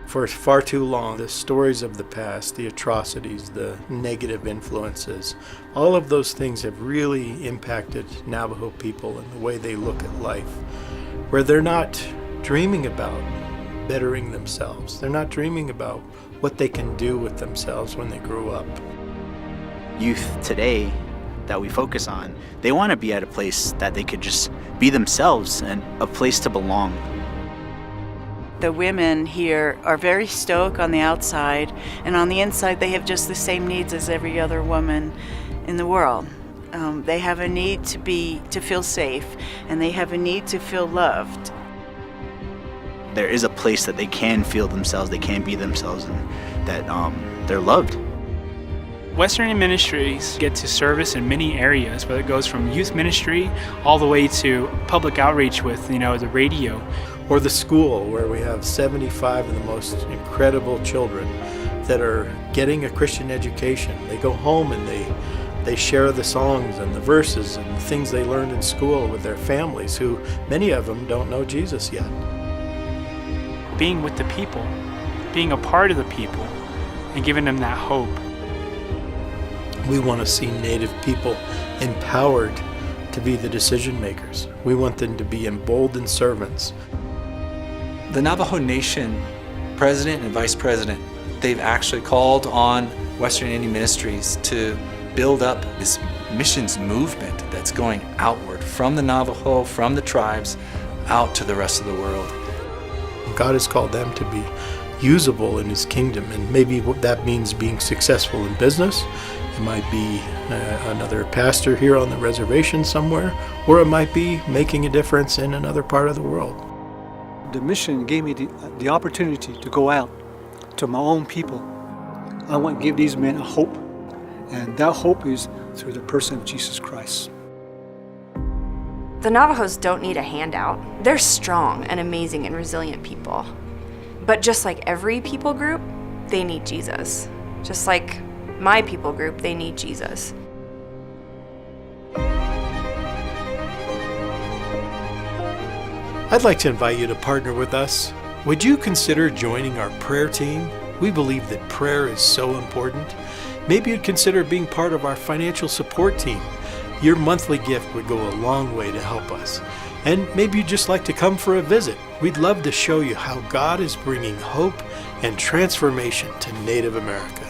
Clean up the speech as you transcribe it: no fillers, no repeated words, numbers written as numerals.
For far too long, the stories of the past, the atrocities, the negative influences, all of those things have really impacted Navajo people and the way they look at life, where they're not dreaming about bettering themselves. They're not dreaming about what they can do with themselves when they grow up. Youth today that we focus on, they want to be at a place that they could just be themselves and a place to belong. The women here are very stoic on the outside, and on the inside they have just the same needs as every other woman in the world. They have a need to feel safe, and they have a need to feel loved. There is a place that they can feel themselves, they can be themselves, and that they're loved. Western Indian Ministries get to service in many areas, whether it goes from youth ministry all the way to public outreach with, the radio. Or the school, where we have 75 of the most incredible children that are getting a Christian education. They go home and they share the songs and the verses and the things they learned in school with their families, who many of them don't know Jesus yet. Being with the people, being a part of the people, and giving them that hope. We want to see Native people empowered to be the decision makers. We want them to be emboldened servants. The Navajo Nation president and vice president, they've actually called on Western Indian Ministries to build up this missions movement that's going outward from the Navajo, from the tribes, out to the rest of the world. God has called them to be usable in His kingdom, and maybe that means being successful in business. It might be another pastor here on the reservation somewhere, or it might be making a difference in another part of the world. The mission gave me the opportunity to go out to my own people. I want to give these men a hope, and that hope is through the person of Jesus Christ. The Navajos don't need a handout. They're strong and amazing and resilient people. But just like every people group, they need Jesus. Just like my people group, they need Jesus. I'd like to invite you to partner with us. Would you consider joining our prayer team? We believe that prayer is so important. Maybe you'd consider being part of our financial support team. Your monthly gift would go a long way to help us. And maybe you'd just like to come for a visit. We'd love to show you how God is bringing hope and transformation to Native America.